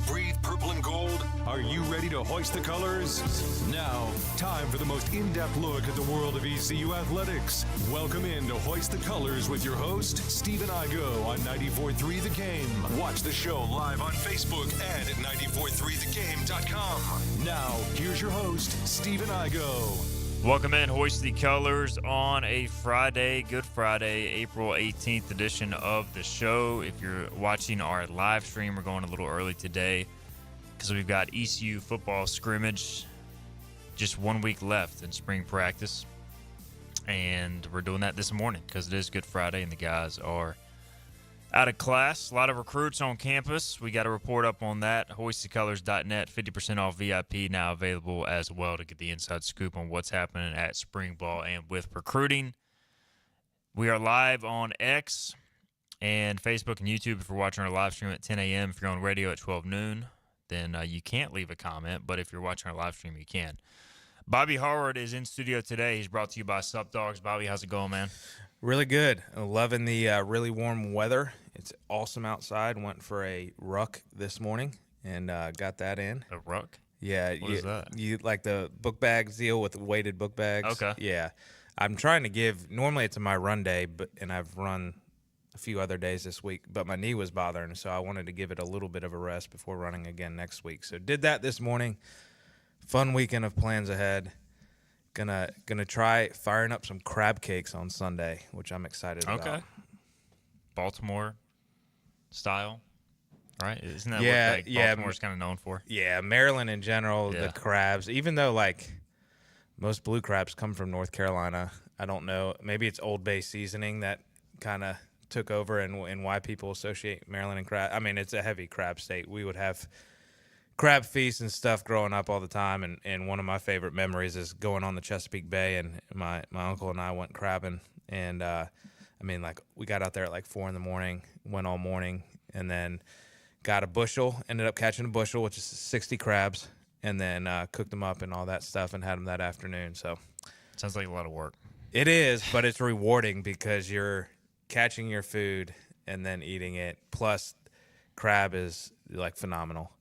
breathe purple and gold? Are you ready to hoist the colors? Now, time for the most in-depth look at the world of ECU athletics. Welcome in to Hoist the Colors with your host, Stephen Igo on 94.3 The Game. Watch the show live on Facebook and at 943thegame.com. Now, here's your host, Stephen Igo. Welcome in, Hoist the Colors on a Friday, Good Friday, April 18th edition of the show. If you're watching our live stream, we're going a little early today because we've got ECU football scrimmage, just 1 week left in spring practice. And we're doing that this morning because it is Good Friday and the guys are out of class. A lot of recruits on campus. We got a report up on that. HoistTheColors.net, 50% off VIP now available as well to get the inside scoop on what's happening at spring ball and with recruiting. We are live on X and Facebook and YouTube if you're watching our live stream at 10 a.m. If you're on radio at 12 noon, then you can't leave a comment. But if you're watching our live stream, you can. Bobby Harward is in studio today. He's brought to you by Sup Dogs. Bobby, how's it going, man? Really good. Loving the really warm weather. It's awesome outside. Went for a ruck this morning and got that in. A ruck? Yeah. What is that? You like the book bags deal with the weighted book bags? Okay. Yeah. I'm trying to give – normally it's my run day, and I've run a few other days this week, but my knee was bothering, so I wanted to give it a little bit of a rest before running again next week. So did that this morning. Fun weekend of plans ahead. Gonna try firing up some crab cakes on Sunday, which I'm excited about. Okay. Baltimore style, right? Isn't that what Baltimore's kind of known for? Yeah, Maryland in general, Yeah. the crabs, even though like most blue crabs come from North Carolina, I don't know. Maybe it's Old Bay seasoning that kind of took over and why people associate Maryland and crab. I mean, it's a heavy crab state. We would have crab feasts and stuff growing up all the time, and one of my favorite memories is going on the Chesapeake Bay, and my uncle and I went crabbing, and I mean, like, we got out there at like 4 a.m, went all morning, and then got a bushel, ended up catching a bushel, which is 60 crabs, and then cooked them up and all that stuff and had them that afternoon. So Sounds like a lot of work. it is, but it's rewarding because you're catching your food and then eating it, plus crab is like phenomenal.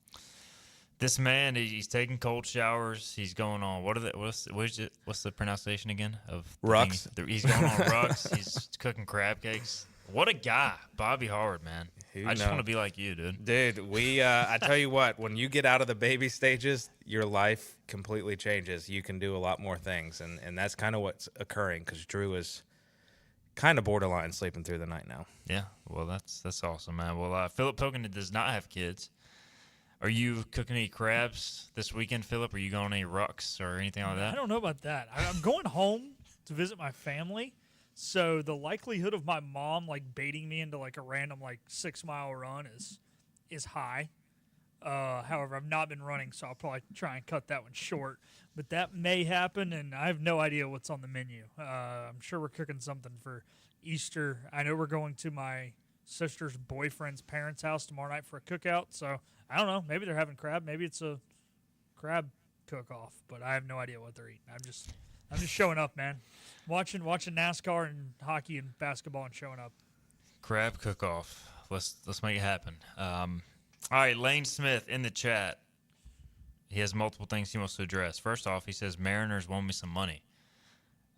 This man, he's taking cold showers. He's going on what's the pronunciation again of Rucks? He's going on rucks. He's cooking crab cakes. What a guy, Bobby Harward, man. I just want to be like you, dude. Dude, I tell you what, when you get out of the baby stages, your life completely changes. You can do a lot more things, and that's kind of what's occurring because Drew is kind of borderline sleeping through the night now. Yeah, well, that's awesome, man. Well, Philip Pilkington does not have kids. Are you cooking any crabs this weekend, Philip? Are you going any rucks or anything like that? I don't know about that. I'm going home to visit my family, so the likelihood of my mom like baiting me into like a random like 6-mile run is high. However, I've not been running, so I'll probably try and cut that one short. But that may happen, and I have no idea what's on the menu. I'm sure we're cooking something for Easter. I know we're going to my sister's boyfriend's parents' house tomorrow night for a cookout, so I don't know. Maybe they're having crab. Maybe it's a crab cook-off, but I have no idea what they're eating. I'm just showing up, man. Watching NASCAR and hockey and basketball and showing up. Crab cook-off. Let's make it happen. All right, Lane Smith in the chat. He has multiple things he wants to address. First off, he says Mariners want me some money.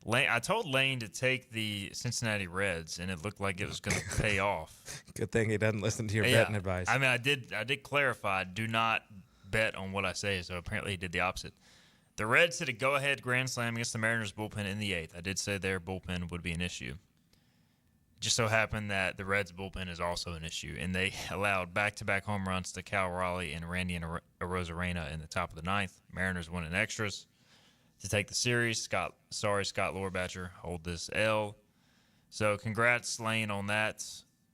Lane, I told Lane to take the Cincinnati Reds, and it looked like it was going to pay off. Good thing he doesn't listen to your betting advice. I mean, I did clarify, do not bet on what I say, so apparently he did the opposite. The Reds hit a go-ahead grand slam against the Mariners bullpen in the 8th. I did say their bullpen would be an issue. It just so happened that the Reds bullpen is also an issue, and they allowed back-to-back home runs to Cal Raleigh and Randy Arozarena in the top of the 9th. Mariners win in extras to take the series. Scott Lorbatcher hold this L. So congrats, Lane, on that.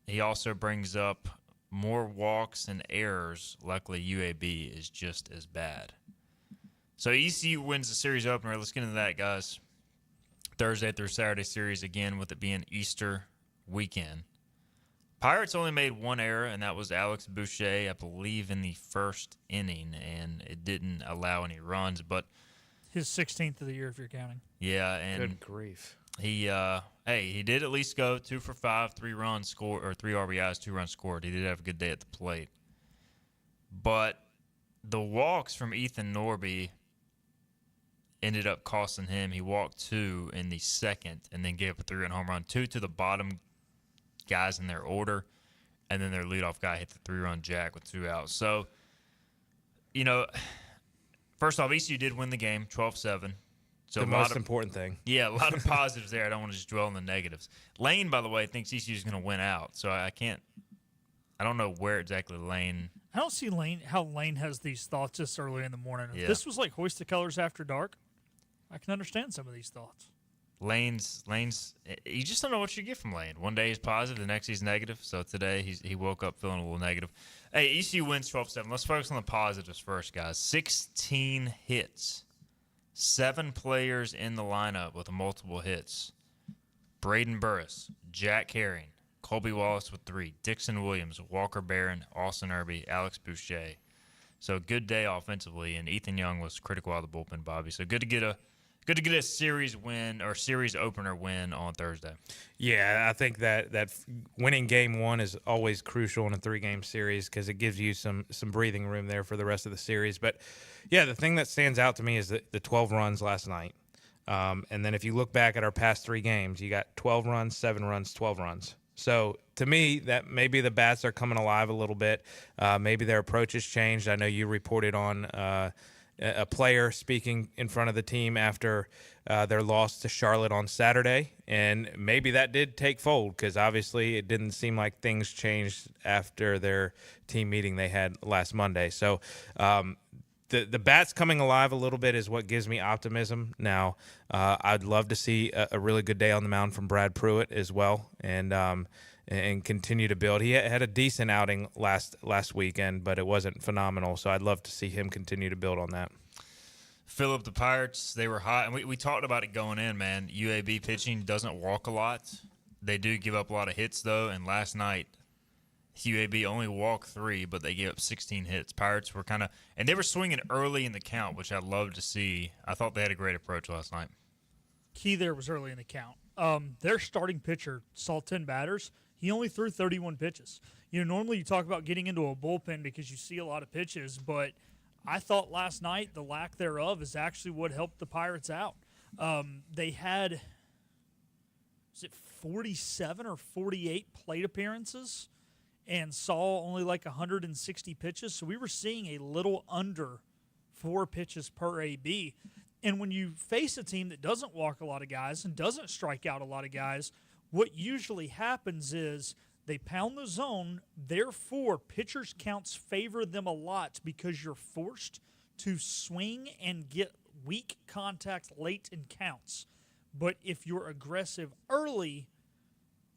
He also brings up more walks and errors. Luckily, UAB is just as bad. So ECU wins the series opener. Let's get into that, guys. Thursday through Saturday series again, with it being Easter weekend. Pirates only made one error, and that was Alex Boucher, I believe, in the first inning, and it didn't allow any runs. But his 16th of the year, if you're counting. Yeah, and good grief. He did at least go 2 for 5, 3 runs scored, or 3 RBIs, 2 runs scored. He did have a good day at the plate. But the walks from Ethan Norby ended up costing him. He walked 2 in the second and then gave up a 3-run home run. 2 to the bottom guys in their order, and then their leadoff guy hit the 3-run jack with 2 outs. So, first off, ECU did win the game 12-7. So the most important thing. Yeah, a lot of positives there. I don't want to just dwell on the negatives. Lane, by the way, thinks ECU is going to win out. So I don't know where exactly Lane. I don't see how Lane has these thoughts this early in the morning. If Yeah. this was like Hoist the Colors after dark, I can understand some of these thoughts. Lane's. You just don't know what you get from Lane. One day he's positive, the next he's negative. So today he woke up feeling a little negative. Hey, ECU wins 12-7. Let's focus on the positives first, guys. 16 hits. 7 players in the lineup with multiple hits. Braden Burris, Jack Herring, Colby Wallace with 3, Dixon Williams, Walker Barron, Austin Irby, Alex Boucher. So good day offensively, and Ethan Young was critical out of the bullpen, Bobby. So good to get a series win or series opener win on Thursday. Yeah, I think that winning game 1 is always crucial in a 3-game series because it gives you some breathing room there for the rest of the series. But, yeah, the thing that stands out to me is the 12 runs last night. And then if you look back at our past 3 games, you got 12 runs, 7 runs, 12 runs. So to me, that maybe the bats are coming alive a little bit. Maybe their approach has changed. I know you reported on a player speaking in front of the team after their loss to Charlotte on Saturday, and maybe that did take fold because obviously it didn't seem like things changed after their team meeting they had last Monday. So the bats coming alive a little bit is what gives me optimism. Now, I'd love to see a really good day on the mound from Brad Pruitt as well, and continue to build. He had a decent outing last weekend, but it wasn't phenomenal. So I'd love to see him continue to build on that. Philip, the Pirates, they were hot, and we talked about it going in, man. UAB pitching doesn't walk a lot. They do give up a lot of hits, though, and last night UAB only walked 3, but they gave up 16 hits. Pirates were and they were swinging early in the count, which I'd love to see. I thought they had a great approach last night. Key there was early in the count. Their starting pitcher saw 10 batters. He only threw 31 pitches. Normally you talk about getting into a bullpen because you see a lot of pitches, but I thought last night the lack thereof is actually what helped the Pirates out. They had, 47 or 48 plate appearances and saw only like 160 pitches. So we were seeing a little under 4 pitches per AB. And when you face a team that doesn't walk a lot of guys and doesn't strike out a lot of guys, what usually happens is they pound the zone. Therefore, pitchers' counts favor them a lot because you're forced to swing and get weak contact late in counts. But if you're aggressive early,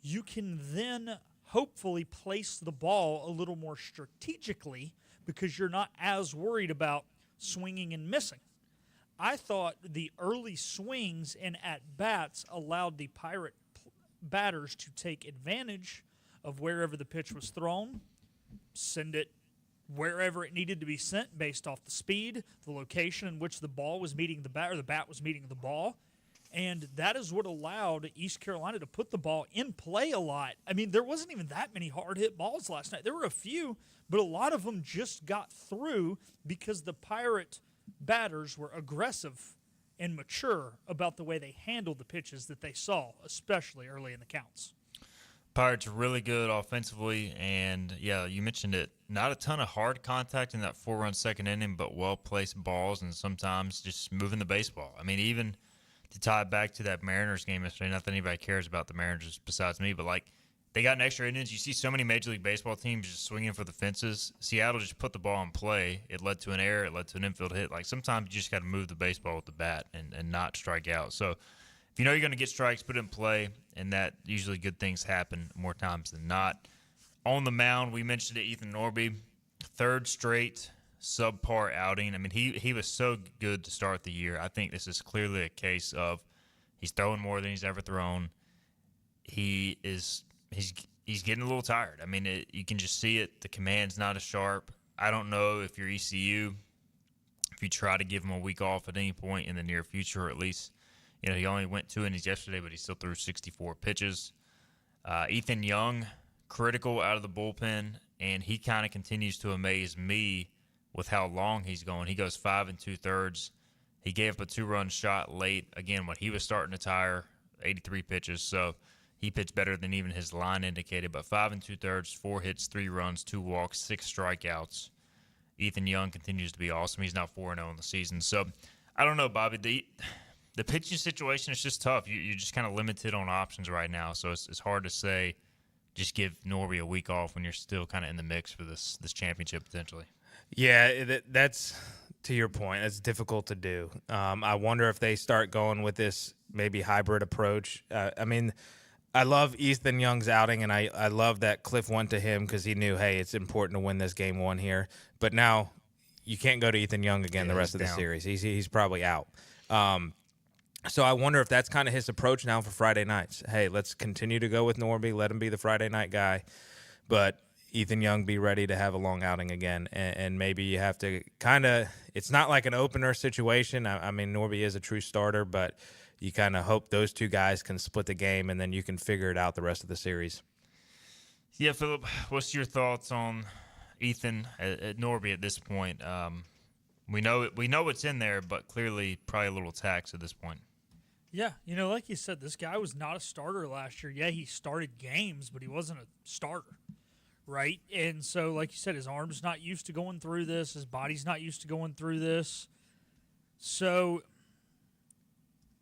you can then hopefully place the ball a little more strategically because you're not as worried about swinging and missing. I thought the early swings and at-bats allowed the Pirate batters to take advantage of wherever the pitch was thrown, send it wherever it needed to be sent based off the speed, the location in which the ball was meeting the bat or the bat was meeting the ball. And that is what allowed East Carolina to put the ball in play a lot. I mean, there wasn't even that many hard-hit balls last night. There were a few, but a lot of them just got through because the Pirate batters were aggressive and mature about the way they handled the pitches that they saw, especially early in the counts. Pirates are really good offensively, and, yeah, you mentioned it. Not a ton of hard contact in that 4-run second inning, but well-placed balls and sometimes just moving the baseball. I mean, even to tie it back to that Mariners game yesterday, not that anybody cares about the Mariners besides me, but, they got an extra innings. You see so many Major League Baseball teams just swinging for the fences. Seattle just put the ball in play. It led to an error. It led to an infield hit. Sometimes you just got to move the baseball with the bat and not strike out. So if you know you're going to get strikes, put it in play, and that usually good things happen more times than not. On the mound, we mentioned it, Ethan Norby, 3rd straight subpar outing. I mean, he was so good to start the year. I think this is clearly a case of he's throwing more than he's ever thrown. He's getting a little tired. I mean, you can just see it. The command's not as sharp. I don't know if you're ECU, if you try to give him a week off at any point in the near future, or at least, he only went 2 innings yesterday, but he still threw 64 pitches. Ethan Young, critical out of the bullpen, and he kind of continues to amaze me with how long he's going. He goes 5 2/3. He gave up a 2-run shot late, again, when he was starting to tire, 83 pitches. So he pitched better than even his line indicated. But 5 2/3, 4 hits, 3 runs, 2 walks, 6 strikeouts. Ethan Young continues to be awesome. He's now 4-0 in the season. So I don't know, Bobby. The pitching situation is just tough. You're just kind of limited on options right now. So it's hard to say just give Norby a week off when you're still kind of in the mix for this championship potentially. Yeah, that's to your point. That's difficult to do. I wonder if they start going with this maybe hybrid approach. I mean, I love Ethan Young's outing, and I love that Cliff went to him because he knew, hey, it's important to win this game 1 here. But now you can't go to Ethan Young again the rest of the series. He's probably out. So I wonder if that's kind of his approach now for Friday nights. Hey, let's continue to go with Norby. Let him be the Friday night guy. But Ethan Young be ready to have a long outing again. And maybe you have to kind of – it's not like an opener situation. I mean, Norby is a true starter, but you kind of hope those two guys can split the game, and then you can figure it out the rest of the series. Yeah, Philip, what's your thoughts on Ethan at Norby at this point? We know it's in there, but clearly probably a little tax at this point. Yeah, like you said, this guy was not a starter last year. Yeah, he started games, but he wasn't a starter, right? And so, like you said, his arm's not used to going through this. His body's not used to going through this. So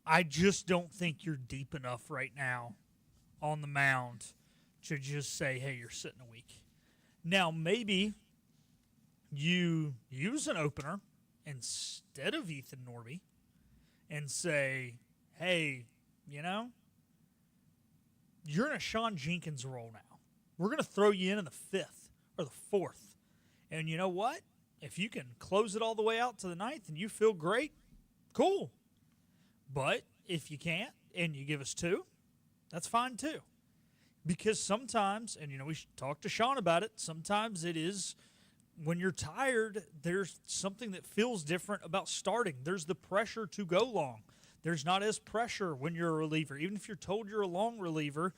I just don't think you're deep enough right now on the mound to just say, hey, you're sitting a week. Now, maybe you use an opener instead of Ethan Norby and say, hey, you're in a Sean Jenkins role now. We're going to throw you in the 5th or the 4th. And you know what? If you can close it all the way out to the 9th and you feel great, cool. But if you can't and you give us 2, that's fine too. Because sometimes, and we should talk to Sean about it, sometimes it is when you're tired, there's something that feels different about starting. There's the pressure to go long. There's not as pressure when you're a reliever. Even if you're told you're a long reliever,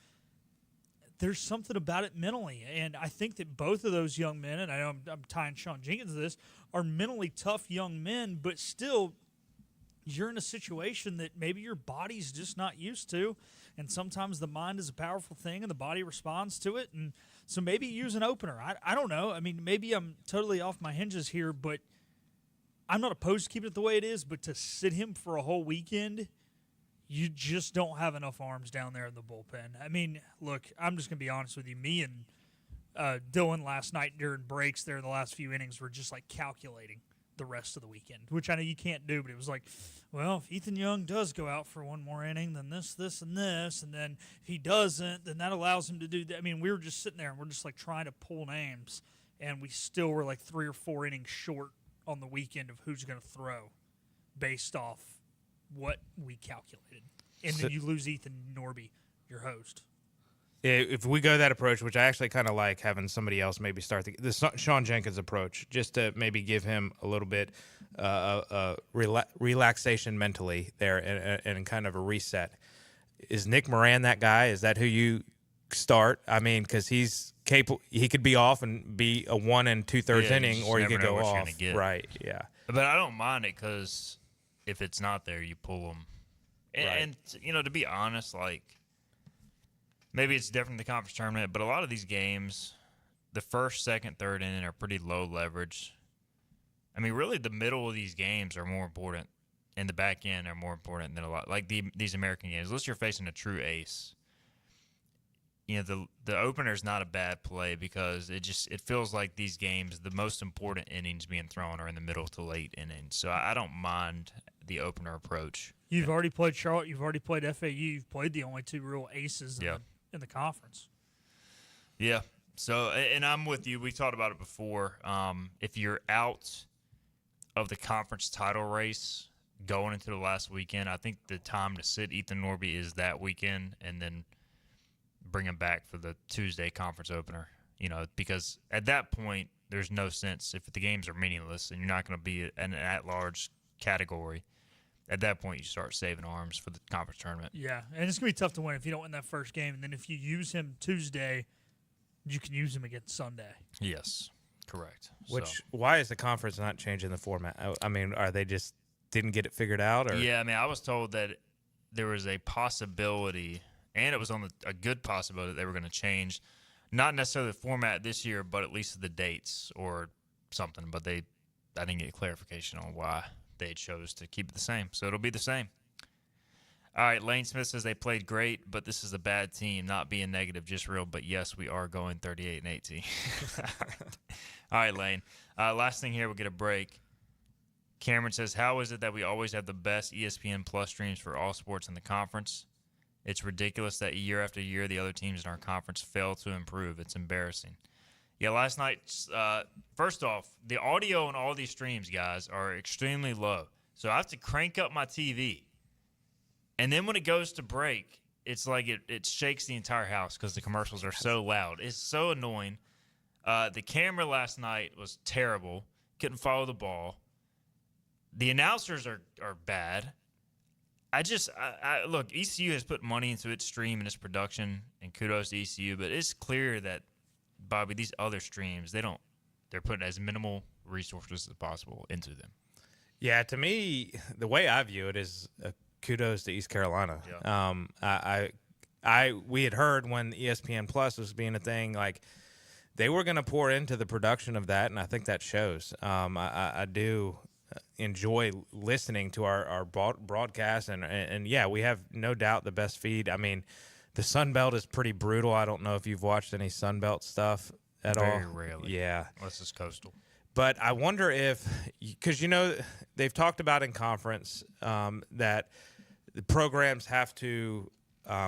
there's something about it mentally. And I think that both of those young men, and I know I'm tying Sean Jenkins to this, are mentally tough young men, but still you're in a situation that maybe your body's just not used to. And sometimes the mind is a powerful thing and the body responds to it. And so maybe use an opener. I don't know. I mean, maybe I'm totally off my hinges here, but I'm not opposed to keeping it the way it is, but to sit him for a whole weekend, you just don't have enough arms down there in the bullpen. I mean, look, I'm just going to be honest with you. Me and Dylan last night during breaks there in the last few innings were just like calculating the rest of the weekend, which I know you can't do, but it was like, well, if Ethan Young does go out for one more inning, then this, and this, and then if he doesn't, then that allows him to do that. I mean, we were just sitting there and we're just like trying to pull names, and we still were like 3 or 4 innings short on the weekend of who's going to throw based off what we calculated. And then you lose Ethan Norby, your host. If we go that approach, which I actually kind of like having somebody else maybe start the Sean Jenkins approach, just to maybe give him a little bit relaxation mentally there and kind of a reset. Is Nick Moran that guy? Is that who you start? I mean, because he's capable. He could be off and be a 1 2/3 inning, or he could go off. Right? Yeah. But I don't mind it because if it's not there, you pull them. And to be honest, like, maybe it's different in the conference tournament, but a lot of these games, the first, second, third inning are pretty low leverage. I mean, really, the middle of these games are more important, and the back end are more important than a lot. Like these American games, unless you're facing a true ace, the opener is not a bad play because it feels like these games, the most important innings being thrown are in the middle to late innings. So I don't mind the opener approach. You've already played Charlotte. You've already played FAU. You've played the only 2 real aces in the conference. Yeah. So, and I'm with you. We talked about it before. If you're out of the conference title race going into the last weekend, I think the time to sit Ethan Norby is that weekend and then bring him back for the Tuesday conference opener, because at that point, there's no sense if the games are meaningless and you're not going to be an at-large category. At that point, you start saving arms for the conference tournament. Yeah, and it's going to be tough to win if you don't win that first game. And then if you use him Tuesday, you can use them against Sunday. Yes, correct. Why is the conference not changing the format? I mean, are they just didn't get it figured out? Or? Yeah, I mean, I was told that there was a possibility, and it was a good possibility that they were going to change, not necessarily the format this year, but at least the dates or something. But I didn't get clarification on why they chose to keep it the same. So it'll be the same. All right, Lane Smith says they played great, but this is a bad team. Not being negative, just real. But yes, we are going 38-18. All right, Lane. Last thing here, we'll get a break. Cameron says, how is it that we always have the best ESPN Plus streams for all sports in the conference? It's ridiculous that year after year the other teams in our conference fail to improve. It's embarrassing. Yeah, last night, first off, the audio on all these streams, guys, are extremely low. So I have to crank up my TV. And then when it goes to break, it's like it shakes the entire house because the commercials are so loud. It's so annoying. The camera last night was terrible. Couldn't follow the ball. The announcers are bad. Look, ECU has put money into its stream and its production, and kudos to ECU, but it's clear that, Bobby, these other streams, they're putting as minimal resources as possible into them. Yeah, to me, the way I view it is kudos to East Carolina. Yeah. We had heard when ESPN Plus was being a thing, like they were going to pour into the production of that, and I think that shows. I do enjoy listening to our broadcast, and yeah, we have no doubt the best feed. I mean, the Sun Belt is pretty brutal. I don't know if you've watched any Sun Belt stuff at all. Very rarely. Yeah. Unless it's coastal. But I wonder if, because, they've talked about in conference that the programs have to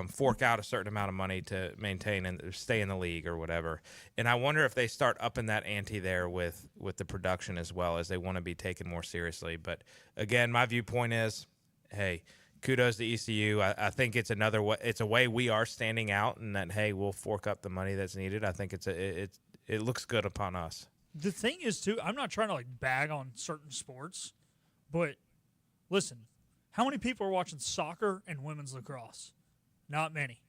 fork out a certain amount of money to maintain and stay in the league or whatever. And I wonder if they start upping that ante there with the production as well, as they want to be taken more seriously. But, again, my viewpoint is, hey, kudos to ECU. I think it's another way. It's a way we are standing out, and that, hey, we'll fork up the money that's needed. I think it looks good upon us. The thing is, too, I'm not trying to, bag on certain sports, but listen, how many people are watching soccer and women's lacrosse? Not many.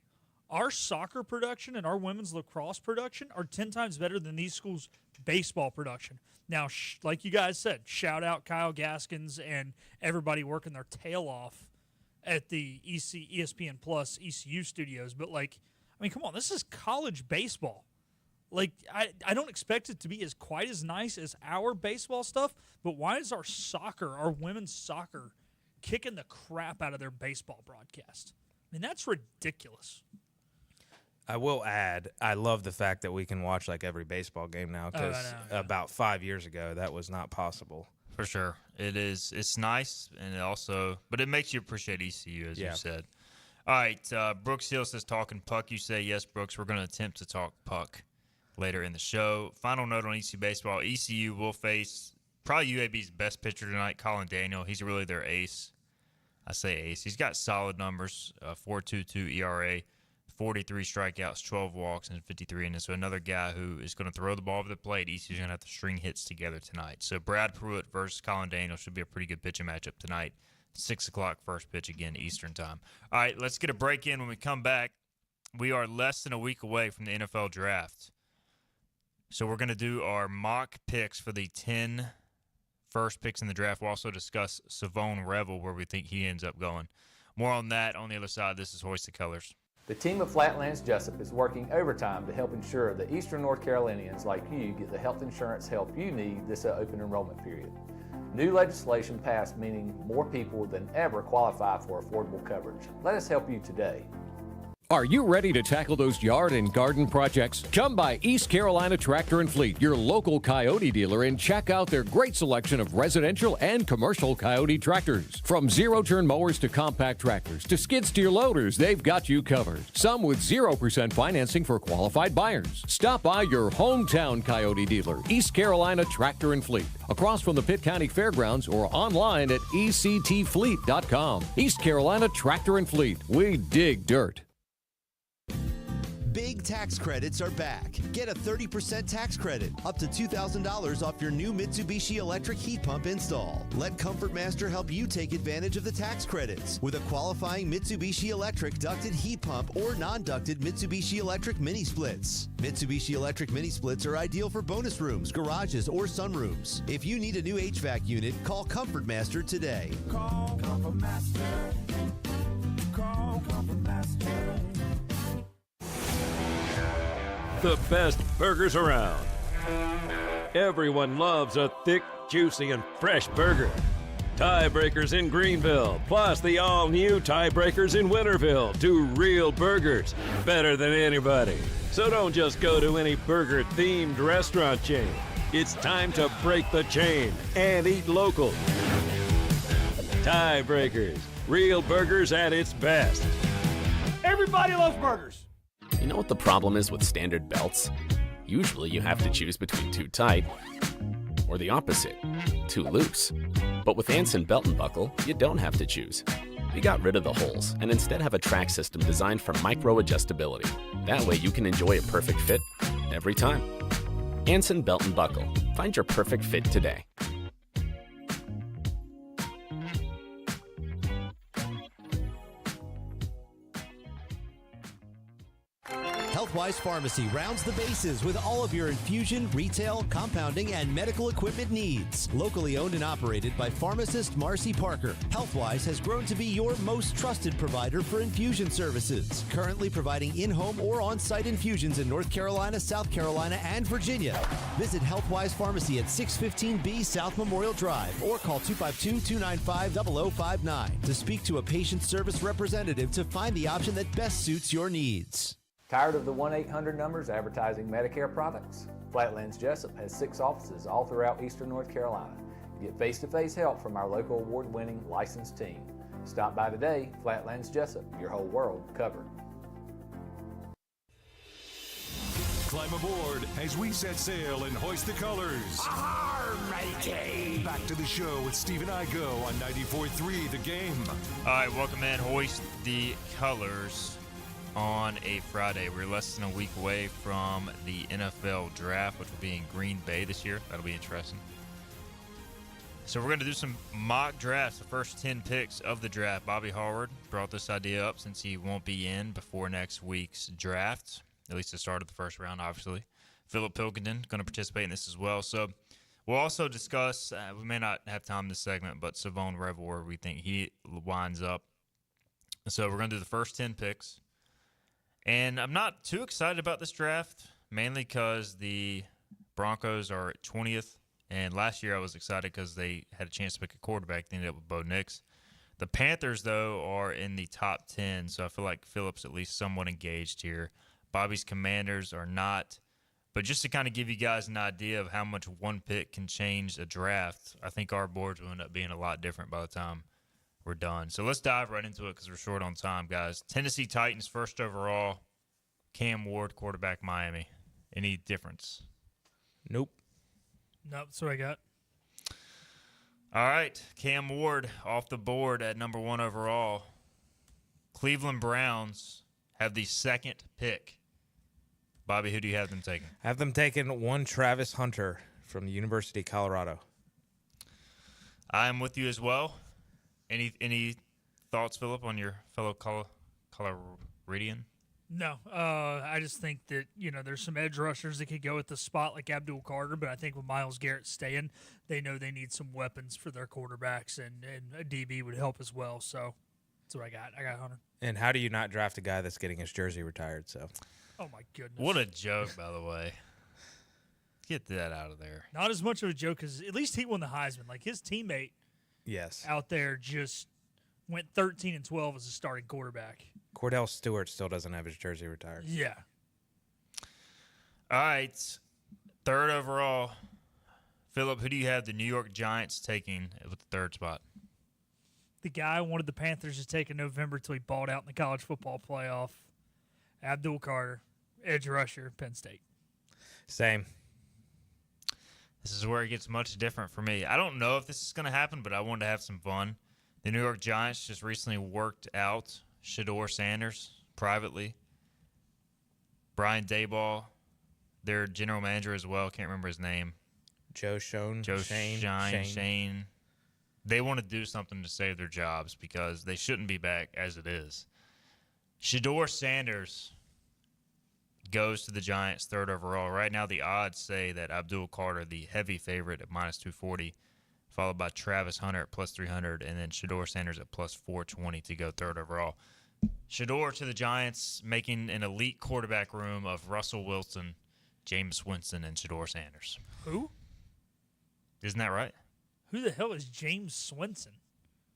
Our soccer production and our women's lacrosse production are 10 times better than these schools' baseball production. Now, like you guys said, shout out Kyle Gaskins and everybody working their tail off at the ESPN Plus ECU studios. But, come on, this is college baseball. I don't expect it to be quite as nice as our baseball stuff, but why is our women's soccer, kicking the crap out of their baseball broadcast? I mean, that's ridiculous. I will add, I love the fact that we can watch every baseball game now, because about 5 years ago that was not possible. For sure. It is. It's nice, but it makes you appreciate ECU, as you said. All right, Brooks Hill says, talking puck. You say, yes, Brooks, we're going to attempt to talk puck later in the show. Final note on ECU baseball. ECU will face probably UAB's best pitcher tonight, Colin Daniel. He's really their ace. I say ace. He's got solid numbers, 4.22 ERA, 43 strikeouts, 12 walks, and 53 innings. So another guy who is going to throw the ball over the plate. ECU's going to have to string hits together tonight. So Brad Pruitt versus Colin Daniel should be a pretty good pitching matchup tonight. 6 o'clock first pitch again, Eastern time. All right, let's get a break in. When we come back, we are less than a week away from the NFL draft. So we're going to do our mock picks for the 10 first picks in the draft. We'll also discuss Savone Revel, where we think he ends up going. More on that on the other side. This is Hoist the Colors. The team of Flatlands Jessup is working overtime to help ensure that Eastern North Carolinians like you get the health insurance help you need this open enrollment period. New legislation passed, meaning more people than ever qualify for affordable coverage. Let us help you today. Are you ready to tackle those yard and garden projects? Come by East Carolina Tractor and Fleet, your local Coyote dealer, and check out their great selection of residential and commercial Coyote tractors. From zero-turn mowers to compact tractors to skid steer loaders, they've got you covered. Some with 0% financing for qualified buyers. Stop by your hometown Coyote dealer, East Carolina Tractor and Fleet, across from the Pitt County Fairgrounds, or online at ectfleet.com. East Carolina Tractor and Fleet. We dig dirt. big tax credits are back. Get a 30% tax credit, up to $2,000 off your new Mitsubishi electric heat pump install. Let Comfort Master help you take advantage of the tax credits with a qualifying Mitsubishi electric ducted heat pump or non-ducted Mitsubishi electric mini splits. Mitsubishi electric mini splits are ideal for bonus rooms, garages, or sunrooms. If you need a new HVAC unit, call Comfort Master today. Call Comfort Master. Call Comfort Master. The best burgers around. Everyone loves a thick, juicy, and fresh burger. Tiebreakers in Greenville, plus the all-new Tiebreakers in Winterville. Do real burgers better than anybody. So don't just go to any burger-themed restaurant chain. It's time to break the chain and eat local. Tiebreakers, real burgers at its best. Everybody loves burgers. You know what the problem is with standard belts? Usually you have to choose between too tight or the opposite, too loose. But with Anson Belt and Buckle, you don't have to choose. We got rid of the holes and instead have a track system designed for micro-adjustability. That way you can enjoy a perfect fit every time. Anson Belt and Buckle. Find your perfect fit today. Healthwise Pharmacy rounds the bases with all of your infusion, retail, compounding, and medical equipment needs. Locally owned and operated by pharmacist Marcy Parker, Healthwise has grown to be your most trusted provider for infusion services. Currently providing in-home or on-site infusions in North Carolina, South Carolina, and Virginia. Visit Healthwise Pharmacy at 615B South Memorial Drive or call 252-295-0059 to speak to a patient service representative to find the option that best suits your needs. Tired of the 1-800 numbers advertising Medicare products? Flatlands Jessup has 6 offices all throughout eastern North Carolina. Get face-to-face help from our local award-winning licensed team. Stop by today. Flatlands Jessup, your whole world covered. Climb aboard as we set sail and hoist the colors. Arr, matey. Back to the show with Steve and I go on 94.3 The Game. All right, welcome in. Hoist the colors on a Friday. We're less than a week away from the NFL draft, which will be in Green Bay this year. That'll be interesting. So we're going to do some mock drafts, the first 10 picks of the draft. Bobby Harward brought this idea up since he won't be in before next week's draft, at least the start of the first round, obviously. Philip Pilkington going to participate in this as well. So we'll also discuss, we may not have time in this segment, but Savone Revoir, we think he winds up. So we're going to do the first 10 picks. And I'm not too excited about this draft, mainly because the Broncos are at 20th. And last year I was excited because they had a chance to pick a quarterback. They ended up with Bo Nix. The Panthers, though, are in the top 10, so I feel like Phillips at least somewhat engaged here. Bobby's Commanders are not. But just to kind of give you guys an idea of how much one pick can change a draft, I think our boards will end up being a lot different by the time we're done. So let's dive right into it because we're short on time, guys. Tennessee Titans, first overall. Cam Ward, quarterback, Miami. Any difference? Nope. Nope, that's what I got. All right, Cam Ward off the board at number 1 overall. Cleveland Browns have the second pick. Bobby, who do you have them taking? I have them taking one Travis Hunter from the University of Colorado. I am with you as well. Any thoughts, Philip, on your fellow Coloradian? No, I just think that, there's some edge rushers that could go at the spot like Abdul Carter, but I think with Myles Garrett staying, they know they need some weapons for their quarterbacks, and a DB would help as well. So that's what I got. I got Hunter. And how do you not draft a guy that's getting his jersey retired? So, oh, my goodness. What a joke, by the way. Get that out of there. Not as much of a joke as at least he won the Heisman. Like his teammate out there just went 13-12 as a starting quarterback. Cordell Stewart still doesn't have his jersey retired. Yeah. All right. Third overall. Philip, who do you have the New York Giants taking with the third spot? The guy I wanted the Panthers to take in November until he balled out in the college football playoff. Abdul Carter, edge rusher, Penn State. Same. This is where it gets much different for me. I don't know if this is going to happen, but I wanted to have some fun. The New York Giants just recently worked out Shedeur Sanders privately. Brian Dayball, their general manager as well. Can't remember his name. Shane. They want to do something to save their jobs because they shouldn't be back as it is. Shedeur Sanders goes to the Giants 3rd overall. Right now, the odds say that Abdul Carter, the heavy favorite at -240, followed by Travis Hunter at +300, and then Shedeur Sanders at +420 to go 3rd overall. Shedeur to the Giants, making an elite quarterback room of Russell Wilson, Jameis Winston, and Shedeur Sanders. Who? Isn't that right? Who the hell is James Swinson?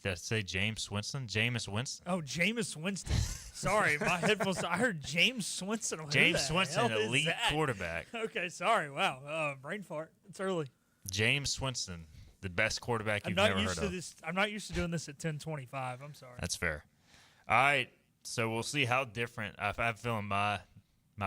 Did I say James Winston? Jameis Winston? Oh, Jameis Winston. Sorry, my headphones. I heard James Swinson. James Winston, elite quarterback. Okay, sorry. Wow, brain fart. It's early. James Winston, the best quarterback you've never heard of. I'm not used to doing this at 10:25. I'm sorry. That's fair. All right, so we'll see how different. I have a feeling my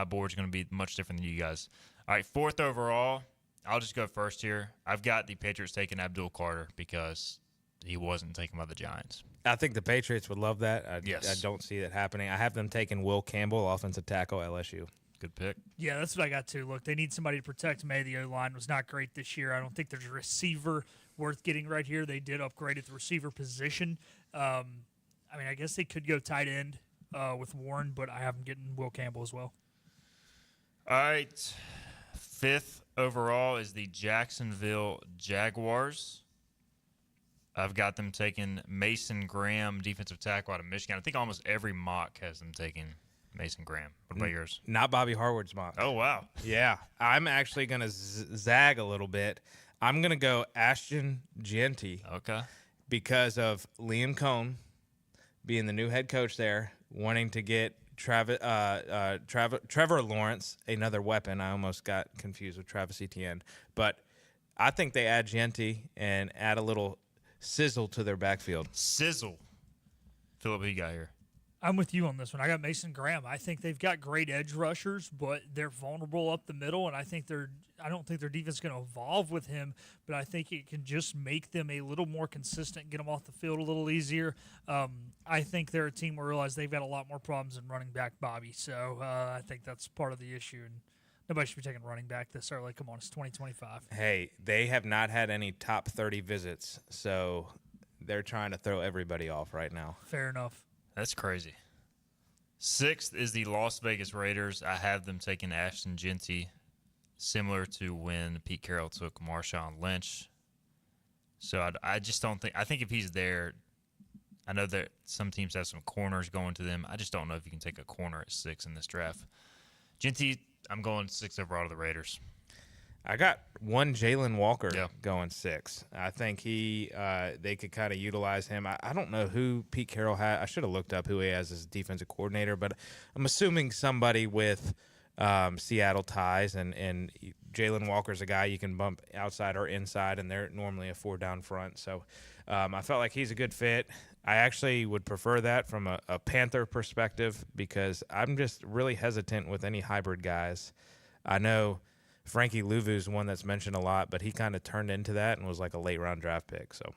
board's going to be much different than you guys. All right, 4th overall. I'll just go first here. I've got the Patriots taking Abdul Carter because he wasn't taken by the Giants. I think the Patriots would love that. Yes. I don't see that happening. I have them taking Will Campbell, offensive tackle, LSU. Good pick. Yeah, that's what I got too. Look, they need somebody to protect May. The O-line was not great this year. I don't think there's a receiver worth getting right here. They did upgrade at the receiver position. I guess they could go tight end with Warren, but I have them getting Will Campbell as well. All right. 5th overall is the Jacksonville Jaguars. I've got them taking Mason Graham, defensive tackle out of Michigan. I think almost every mock has them taking Mason Graham. What about yours? Not Bobby Harward's mock. Oh, wow. Yeah. I'm actually going to zag a little bit. I'm going to go Ashton Jeanty. Okay. Because of Liam Cohn being the new head coach there, wanting to get Trevor Lawrence, another weapon. I almost got confused with Travis Etienne. But I think they add Jeanty and add a little sizzle to their backfield. Sizzle. Philip, who you got here? I'm with you on this one. I got Mason Graham. I think they've got great edge rushers, but they're vulnerable up the middle, and I don't think their defense is going to evolve with him, but I think it can just make them a little more consistent, get them off the field a little easier. I think they're a team where realize they've got a lot more problems in running back Bobby, so I think that's part of the issue, and nobody should be taking running back this early. Come on, it's 2025. Hey, they have not had any top 30 visits, so they're trying to throw everybody off right now. Fair enough. That's crazy. 6th is the Las Vegas Raiders. I have them taking Ashton Jeanty, similar to when Pete Carroll took Marshawn Lynch. So I just don't think – I think if he's there, I know that some teams have some corners going to them. I just don't know if you can take a corner at 6 in this draft. Jeanty, I'm going 6 overall to the Raiders. I got one Jalen Walker going 6. I think they could kind of utilize him. I don't know who Pete Carroll had. I should have looked up who he has as defensive coordinator, but I'm assuming somebody with Seattle ties, and Jalen Walker's a guy you can bump outside or inside, and they're normally a 4-down front. So I felt like he's a good fit. I actually would prefer that from a Panther perspective because I'm just really hesitant with any hybrid guys. I know Frankie Louvu's one that's mentioned a lot, but he kind of turned into that and was like a late-round draft pick. So,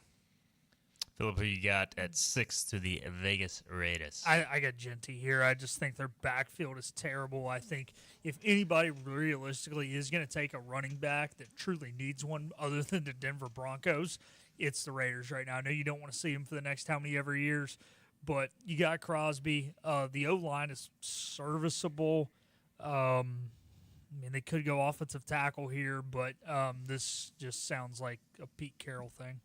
Philip, who you got at 6 to the Vegas Raiders? I got Jeanty here. I just think their backfield is terrible. I think if anybody realistically is going to take a running back that truly needs one other than the Denver Broncos, it's the Raiders right now. I know you don't want to see them for the next how many ever years, but you got Crosby. The O-line is serviceable. They could go offensive tackle here, but this just sounds like a Pete Carroll thing.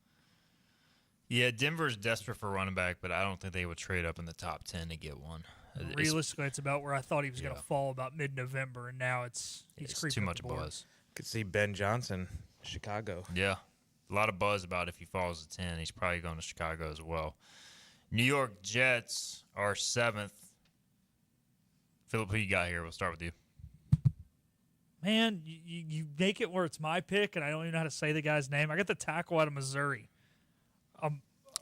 Yeah, Denver's desperate for a running back, but I don't think they would trade up in the top 10 to get one. Realistically, it's about where I thought he was going to fall about mid-November, and now he's creeping too much aboard. buzz. Could see Ben Johnson, Chicago. Yeah, a lot of buzz about if he falls to 10. He's probably going to Chicago as well. New York Jets are 7th. Philip, who you got here? We'll start with you. Man, you make it where it's my pick, and I don't even know how to say the guy's name. I got the tackle out of Missouri.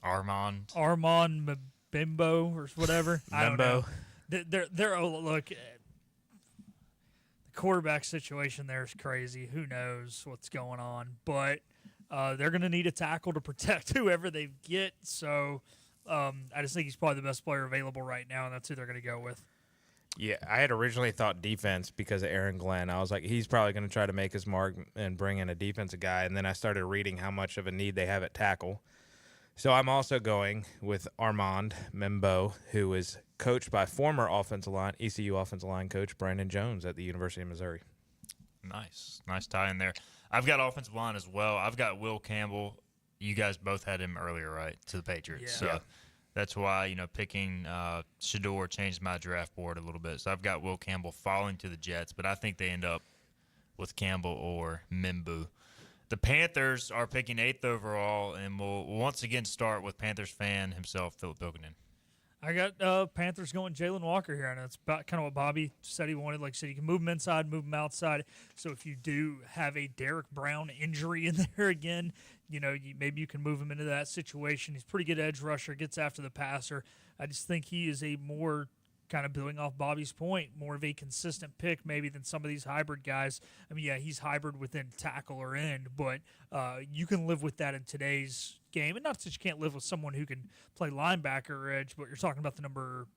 Armand Mbembo or whatever. I don't know. Look, the quarterback situation there is crazy. Who knows what's going on? But they're going to need a tackle to protect whoever they get. So I just think he's probably the best player available right now, and that's who they're going to go with. Yeah, I had originally thought defense because of Aaron Glenn. I was like, he's probably going to try to make his mark and bring in a defensive guy. And then I started reading how much of a need they have at tackle. So I'm also going with Armand Membo, who is coached by former ECU offensive line coach Brandon Jones at the University of Missouri. Nice tie in there. I've got offensive line as well. I've got Will Campbell. You guys both had him earlier, right, to the Patriots. Yeah. So that's why, picking Shador changed my draft board a little bit. So I've got Will Campbell falling to the Jets, but I think they end up with Campbell or Mimbu. The Panthers are picking 8th overall, and we'll once again start with Panthers fan himself, Philip Pilkington. I got Panthers going Jalen Walker here, and that's about kind of what Bobby said he wanted. Like I said, you can move him inside, move him outside. So if you do have a Derek Brown injury in there again, maybe you can move him into that situation. He's a pretty good edge rusher, gets after the passer. I just think he is a more kind of building off Bobby's point, more of a consistent pick maybe than some of these hybrid guys. I mean, yeah, he's hybrid within tackle or end, but you can live with that in today's game. And not that you can't live with someone who can play linebacker or edge, but you're talking about the number,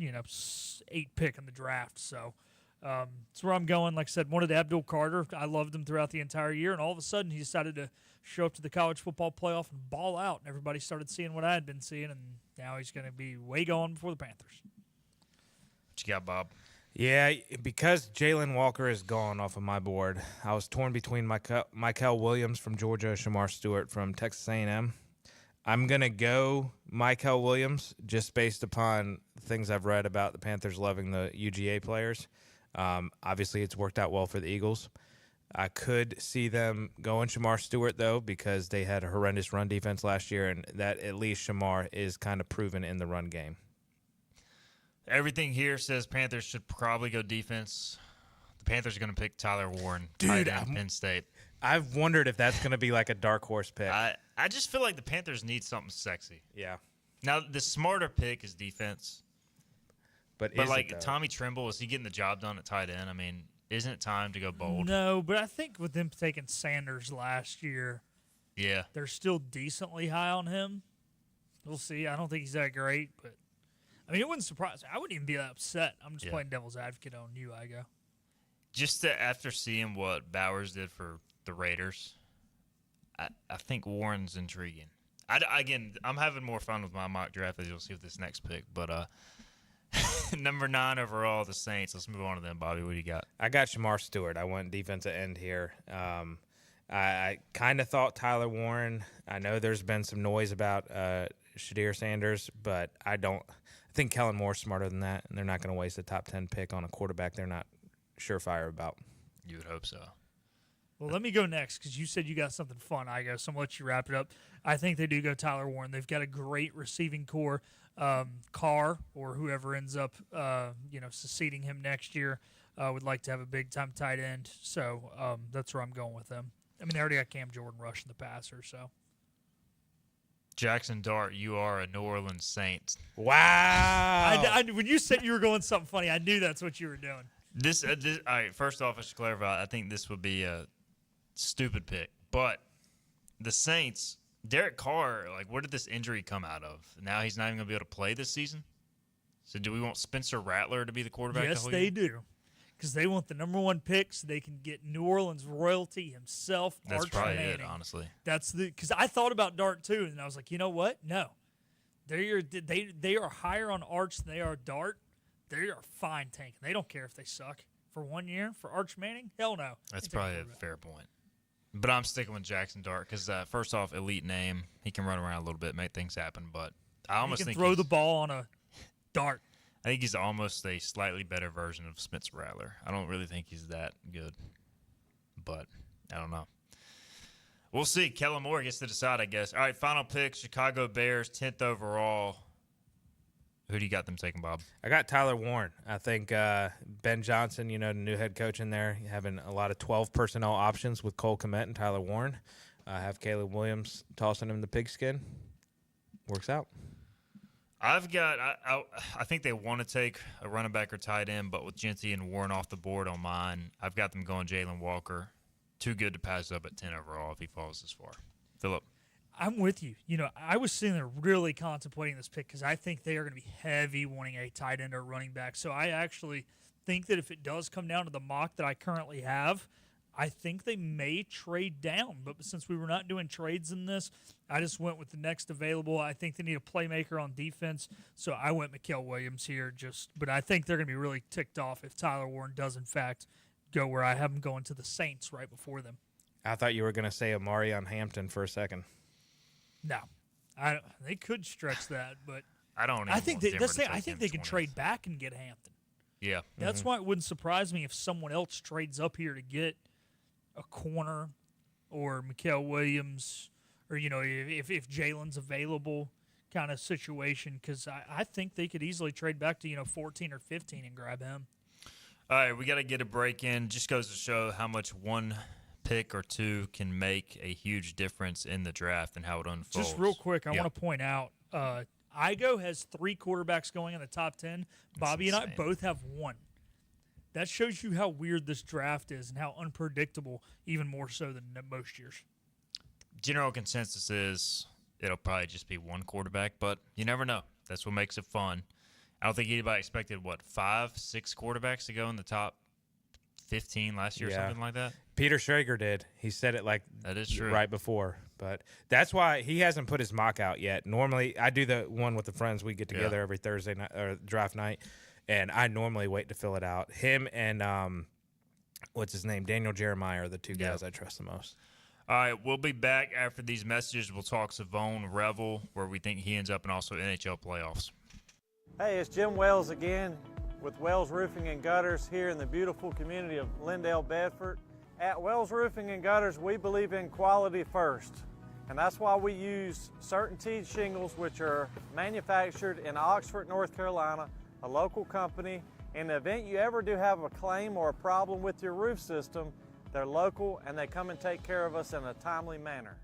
8 pick in the draft. So that's where I'm going. Like I said, wanted Abdul Carter. I loved him throughout the entire year, and all of a sudden he decided to show up to the college football playoff and ball out, and everybody started seeing what I had been seeing, and now he's going to be way gone before the Panthers. What you got, Bob? Yeah, because Jalen Walker is gone off of my board, I was torn between Mykel Williams from Georgia, Shamar Stewart from Texas A&M. I'm going to go Mykel Williams just based upon things I've read about the Panthers loving the UGA players. Obviously, it's worked out well for the Eagles. I could see them going Shamar Stewart, though, because they had a horrendous run defense last year, and that at least Shamar is kind of proven in the run game. Everything here says Panthers should probably go defense. The Panthers are going to pick Tyler Warren, tight end, Penn State. I've wondered if that's going to be like a dark horse pick. I just feel like the Panthers need something sexy. Yeah. Now, the smarter pick is defense. But Tommy Trimble, is he getting the job done at tight end? I mean, isn't it time to go bold? No, but I think with them taking Sanders last year, yeah, they're still decently high on him. We'll see. I don't think he's that great, but I mean, it wouldn't surprise me. I wouldn't even be that upset. I'm just playing devil's advocate on you, Igo. Just after seeing what Bowers did for the Raiders, I think Warren's intriguing. Again, I'm having more fun with my mock draft as you'll see with this next pick. But number 9 overall, the Saints. Let's move on to them, Bobby. What do you got? I got Shamar Stewart. I went defensive end here. I kind of thought Tyler Warren. I know there's been some noise about Shadir Sanders, but I think Kellen Moore's smarter than that, and they're not going to waste a top 10 pick on a quarterback they're not surefire about. You would hope so. Well, let me go next because you said you got something fun, Igo, so I'm going to let you wrap it up. I think they do go Tyler Warren. They've got a great receiving core. Carr or whoever ends up, succeeding him next year would like to have a big-time tight end. So that's where I'm going with them. I mean, they already got Cam Jordan rushing the passer, so. Jackson Dart, you are a New Orleans Saint. Wow. When you said you were going something funny, I knew that's what you were doing. This all right, first off, I should clarify, I think this would be a stupid pick. But the Saints, Derek Carr, where did this injury come out of? Now he's not even going to be able to play this season? So do we want Spencer Rattler to be the quarterback? Yes, they do. Because they want the number 1 pick so they can get New Orleans royalty himself. That's Arch probably Manning. it, honestly. Because I thought about Dart too, and I was like, you know what? No, they are higher on Arch than they are Dart. They are fine tanking. They don't care if they suck for 1 year. For Arch Manning, hell no. That's probably a fair point. But I'm sticking with Jackson Dart because first off, elite name. He can run around a little bit, make things happen. But I almost think throw the ball on a dart. I think he's almost a slightly better version of Spencer Rattler. I don't really think he's that good, but I don't know. We'll see. Kellen Moore gets to decide, I guess. All right, final pick, Chicago Bears, 10th overall. Who do you got them taking, Bob? I got Tyler Warren. I think Ben Johnson, the new head coach in there, having a lot of 12 personnel options with Cole Kmet and Tyler Warren. Have Caleb Williams tossing him the pigskin. Works out. I've got I think they want to take a running back or tight end, but with Genty and Warren off the board on mine, I've got them going Jalen Walker. Too good to pass up at 10 overall if he falls this far. Philip? I'm with you. You know, I was sitting there really contemplating this pick because I think they are going to be heavy wanting a tight end or running back. So I actually think that if it does come down to the mock that I currently have, I think they may trade down. But since we were not doing trades in this, I just went with the next available. I think they need a playmaker on defense, so I went Mikael Williams here. But I think they're going to be really ticked off if Tyler Warren does, in fact, go where I have him going to the Saints right before them. I thought you were going to say Omarion Hampton for a second. No, they could stretch that, but I don't. I think they can trade back and get Hampton. Yeah, that's why it wouldn't surprise me if someone else trades up here to get a corner or Mikael Williams, or if Jalen's available, kind of situation. Because I think they could easily trade back to 14 or 15 and grab him. All right, we got to get a break in. Just goes to show how much one pick or two can make a huge difference in the draft and how it unfolds. Just real quick, I want to point out, Igo has 3 quarterbacks going in the top 10. Bobby and I both have 1. That shows you how weird this draft is and how unpredictable, even more so than most years. General consensus is it'll probably just be 1 quarterback, but you never know. That's what makes it fun. I don't think anybody expected, 5, 6 quarterbacks to go in the top 15 last year or something like that? Peter Schrager did. He said it that is true. Right before. But that's why he hasn't put his mock out yet. Normally, I do the one with the friends. We get together every Thursday night or draft night, and I normally wait to fill it out. Him and what's his name? Daniel Jeremiah are the 2 guys I trust the most. All right, we'll be back after these messages. We'll talk Savone Revel, where we think he ends up, and also NHL playoffs. Hey, it's Jim Wells again with Wells Roofing and Gutters here in the beautiful community of Lindale, Bedford. At Wells Roofing and Gutters, we believe in quality first, and that's why we use Certainty shingles, which are manufactured in Oxford, North Carolina, a local company. In the event you ever do have a claim or a problem with your roof system, they're local and they come and take care of us in a timely manner.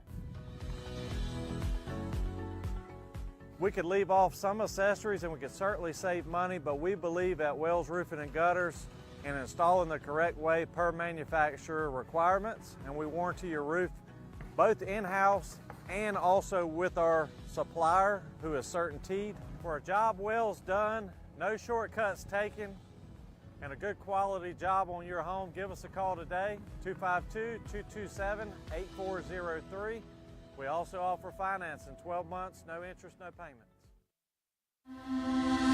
We could leave off some accessories and we could certainly save money, but we believe at Wells Roofing and Gutters in installing the correct way per manufacturer requirements, and we warranty your roof both in-house and also with our supplier, who is Certainteed. For a job Wells done, no shortcuts taken, and a good quality job on your home, give us a call today, 252-227-8403. We also offer financing, 12 months, no interest, no payments.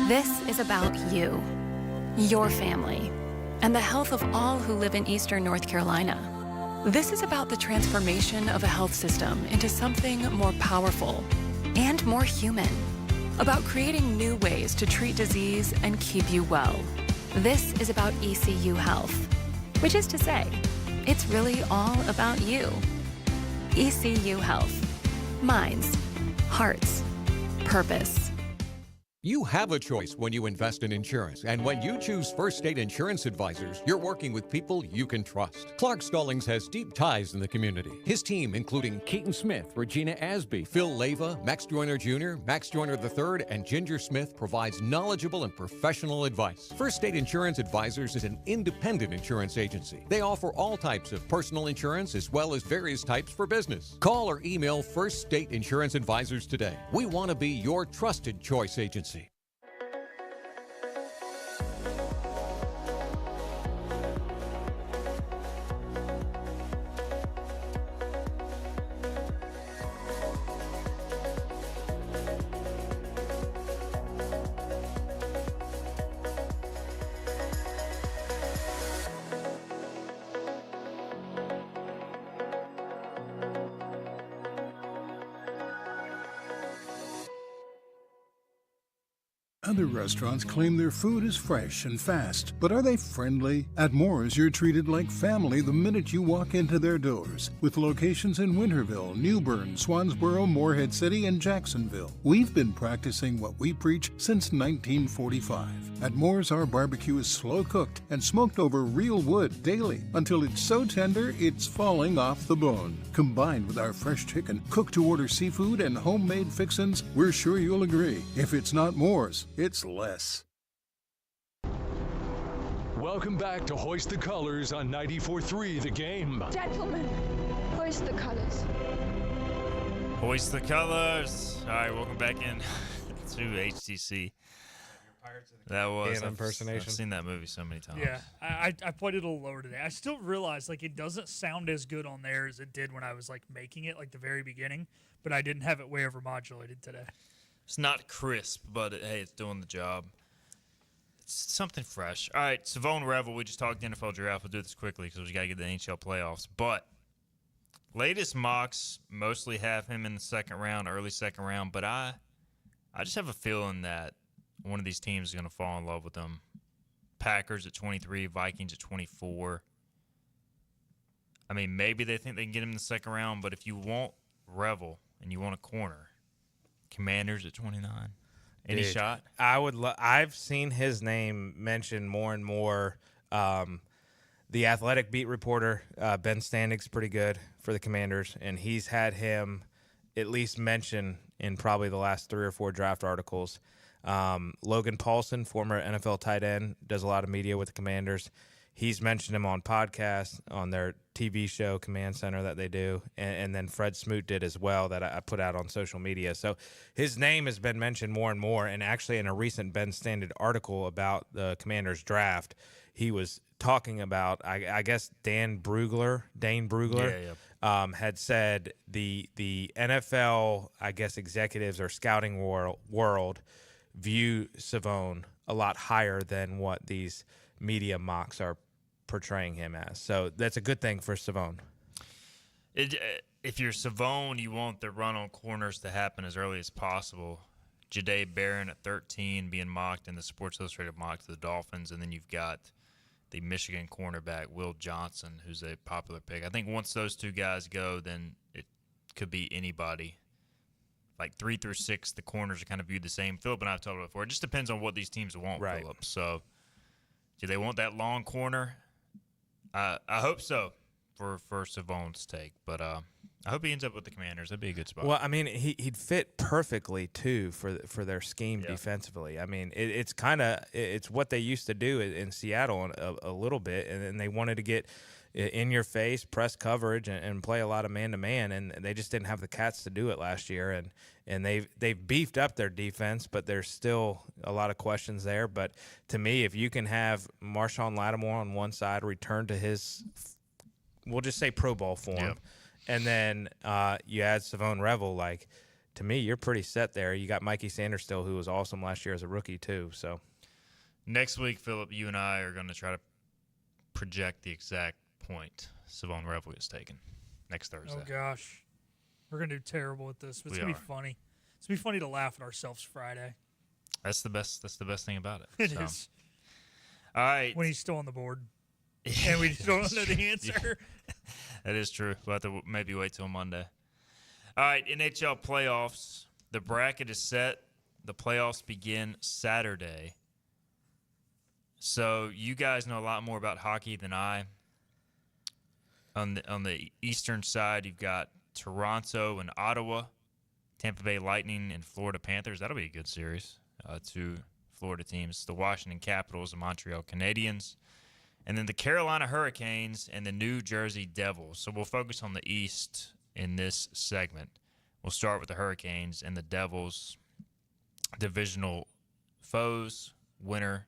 This is about you, your family, and the health of all who live in Eastern North Carolina. This is about the transformation of a health system into something more powerful and more human, about creating new ways to treat disease and keep you well. This is about ECU Health, which is to say, it's really all about you. ECU Health. Minds, hearts, purpose. You have a choice when you invest in insurance, and when you choose First State Insurance Advisors, you're working with people you can trust. Clark Stallings has deep ties in the community. His team, including Keaton Smith, Regina Asby, Phil Leyva, Max Joyner Jr., Max Joyner III, and Ginger Smith, provides knowledgeable and professional advice. First State Insurance Advisors is an independent insurance agency. They offer all types of personal insurance as well as various types for business. Call or email First State Insurance Advisors today. We want to be your trusted choice agency. Other restaurants claim their food is fresh and fast, but are they friendly? At Moore's, you're treated like family the minute you walk into their doors. With locations in Winterville, New Bern, Swansboro, Morehead City, and Jacksonville. We've been practicing what we preach since 1945. At Moore's, our barbecue is slow cooked and smoked over real wood daily until it's so tender it's falling off the bone. Combined with our fresh chicken, cooked-to-order seafood, and homemade fixins, we're sure you'll agree. If it's not Moore's, it's less. Welcome back to Hoist the Colors on 94.3 The Game. Gentlemen, hoist the colors. Hoist the colors. All right, welcome back in to HTC. That was impersonation. I've seen that movie so many times. Yeah, I played it a little lower today. I still realize like it doesn't sound as good on there as it did when I was like making it like the very beginning, but I didn't have it way over modulated today. It's not crisp, but hey, it's doing the job. It's something fresh. All right, Savone Revel. We just talked NFL draft. We'll do this quickly because we got to get to the NHL playoffs. But latest mocks mostly have him in the second round, early second round. But I just have a feeling that one of these teams is going to fall in love with him. Packers at 23, Vikings at 24. I mean, maybe they think they can get him in the second round, but if you want Revel and you want a corner, Commanders at 29. Any shot? I've seen his name mentioned more and more. The Athletic beat reporter, Ben Standig's pretty good for the Commanders, and he's had him at least mentioned in probably the last 3 or 4 draft articles. Logan Paulson, former NFL tight end, does a lot of media with the Commanders. He's mentioned him on podcasts, on their TV show, Command Center, that they do. And then Fred Smoot did as well, that I put out on social media. So his name has been mentioned more and more. And actually, in a recent Ben Standig article about the Commanders draft, he was talking about, I guess, Dane Brugler had said the NFL, I guess, executives or scouting world view Savone a lot higher than what these media mocks are portraying him as. So that's a good thing for Savone. If you're Savone, you want the run on corners to happen as early as possible. Jahdae Barron at 13 being mocked in the Sports Illustrated mock to the Dolphins, and then you've got the Michigan cornerback Will Johnson, who's a popular pick. I think once those two guys go, then it could be anybody. Like 3 through 6, the corners are kind of viewed the same. Philip and I have talked about it before. It just depends on what these teams want, right. Philip. So do they want that long corner? I hope so for Savone's take. But I hope he ends up with the Commanders. That'd be a good spot. Well, I mean, he'd fit perfectly, too, for their scheme defensively. I mean, it's kind of – it's what they used to do in Seattle a little bit, and then they wanted to get – in your face, press coverage, and play a lot of man-to-man, and they just didn't have the cats to do it last year. And they've beefed up their defense, but there's still a lot of questions there. But to me, if you can have Marshawn Lattimore on one side return to his, we'll just say Pro Bowl form, and then you add Savone Revel, like, to me, you're pretty set there. You got Mikey Sanders still, who was awesome last year as a rookie too. So next week, Philip, you and I are going to try to project the exact point Savone Revel gets taken next Thursday. Oh gosh, we're gonna do terrible at this, but it's gonna be funny. It's gonna be funny to laugh at ourselves Friday. That's the best thing about it. It is. All right, when he's still on the board, and we still don't know the answer. That is true. We'll have to maybe wait till Monday. All right, NHL playoffs. The bracket is set. The playoffs begin Saturday. So you guys know a lot more about hockey than I. On the eastern side, you've got Toronto and Ottawa, Tampa Bay Lightning and Florida Panthers. That'll be a good series. 2 Florida teams. The Washington Capitals and Montreal Canadiens. And then the Carolina Hurricanes and the New Jersey Devils. So we'll focus on the East in this segment. We'll start with the Hurricanes and the Devils. Divisional foes. Winner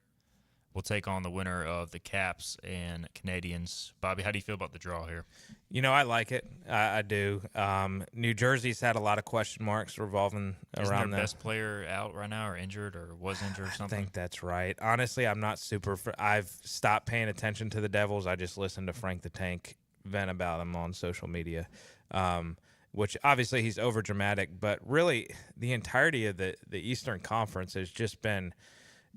will take on the winner of the Caps and Canadiens. Bobby, how do you feel about the draw here? You know, I like it. I do. New Jersey's had a lot of question marks revolving around their best player out right now or injured or was injured or something? I think that's right. Honestly, I'm not super – I've stopped paying attention to the Devils. I just listened to Frank the Tank vent about them on social media, which obviously he's overdramatic. But really, the entirety of the Eastern Conference has just been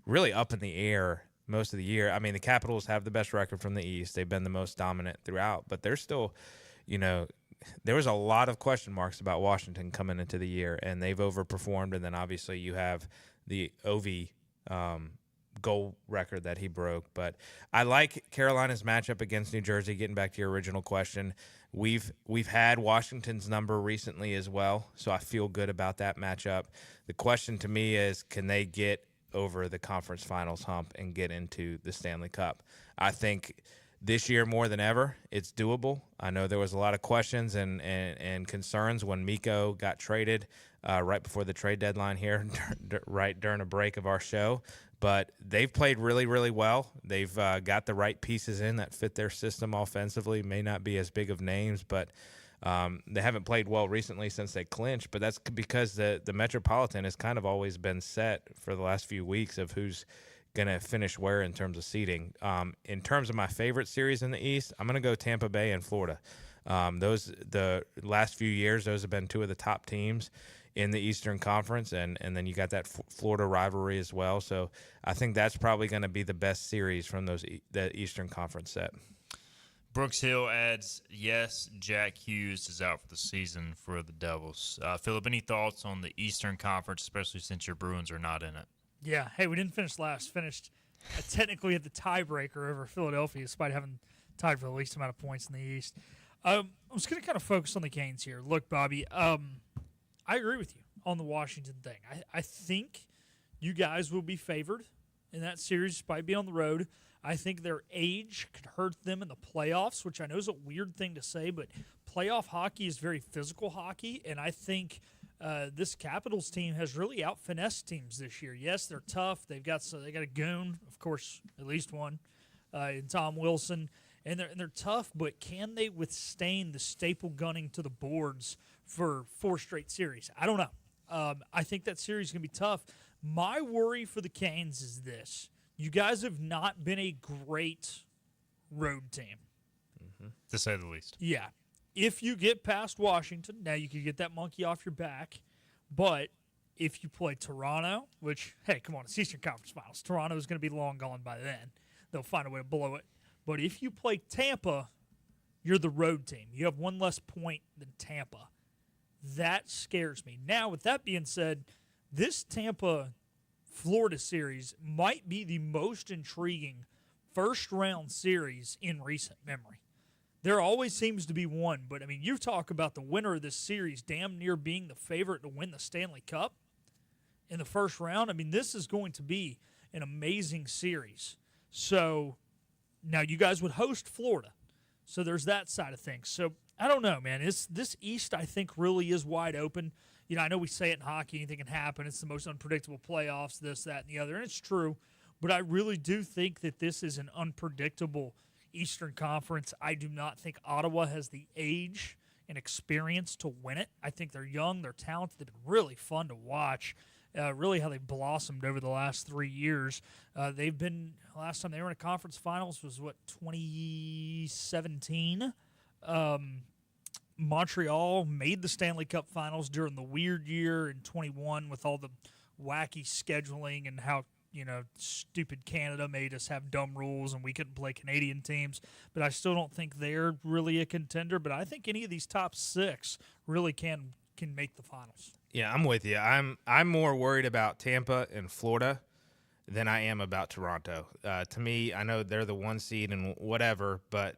really up in the air most of the year. I mean, the Capitals have the best record from the East. They've been the most dominant throughout, but they're still, you know, there was a lot of question marks about Washington coming into the year, and they've overperformed. And then obviously you have the Ovi goal record that he broke. But I like Carolina's matchup against New Jersey. Getting back to your original question, we've had Washington's number recently as well, so I feel good about that matchup. The question to me is, can they get over the conference finals hump and get into the Stanley Cup? I think this year more than ever, it's doable. I know there was a lot of questions and concerns when Mikko got traded right before the trade deadline here, right during a break of our show. But they've played really, really well. They've got the right pieces in that fit their system offensively. May not be as big of names, but they haven't played well recently since they clinched. But that's because the Metropolitan has kind of always been set for the last few weeks of who's going to finish where in terms of seeding. In terms of my favorite series in the East, I'm going to go Tampa Bay and Florida. The last few years, those have been two of the top teams in the Eastern Conference, and then you got that Florida rivalry as well. So I think that's probably going to be the best series from the Eastern Conference set. Brooks Hill adds, yes, Jack Hughes is out for the season for the Devils. Philip, any thoughts on the Eastern Conference, especially since your Bruins are not in it? Yeah. Hey, we didn't finish last. Finished technically at the tiebreaker over Philadelphia, despite having tied for the least amount of points in the East. I was going to kind of focus on the Canes here. Look, Bobby, I agree with you on the Washington thing. I think you guys will be favored in that series despite being on the road. I think their age could hurt them in the playoffs, which I know is a weird thing to say, but playoff hockey is very physical hockey, and I think this Capitals team has really out-finessed teams this year. Yes, they're tough. They got a goon, of course, at least one, in Tom Wilson, and they're tough, but can they withstand the staple gunning to the boards for 4 straight series? I don't know. I think that series is going to be tough. My worry for the Canes is this. You guys have not been a great road team. To say the least. Yeah. If you get past Washington, now you can get that monkey off your back. But if you play Toronto, which, hey, come on, it's Eastern Conference Finals. Toronto is going to be long gone by then. They'll find a way to blow it. But if you play Tampa, you're the road team. You have one less point than Tampa. That scares me. Now, with that being said, this Tampa-Florida series might be the most intriguing first-round series in recent memory. There always seems to be one, but, I mean, you talk about the winner of this series damn near being the favorite to win the Stanley Cup in the first round. I mean, this is going to be an amazing series. So, now you guys would host Florida. So, there's that side of things. So, I don't know, man. This East, I think, really is wide open. You know, I know we say it in hockey, anything can happen. It's the most unpredictable playoffs, this, that, and the other, and it's true. But I really do think that this is an unpredictable Eastern Conference. I do not think Ottawa has the age and experience to win it. I think they're young, they're talented, they've been really fun to watch. Really how they blossomed over the last 3 years. They've been, last time they were in a conference finals was, 2017? Montreal made the Stanley Cup finals during the weird year in 21 with all the wacky scheduling and how, stupid Canada made us have dumb rules and we couldn't play Canadian teams. But I still don't think they're really a contender. But I think any of these top 6 really can make the finals. Yeah, I'm with you. I'm more worried about Tampa and Florida than I am about Toronto. To me, I know they're the 1 seed and whatever, but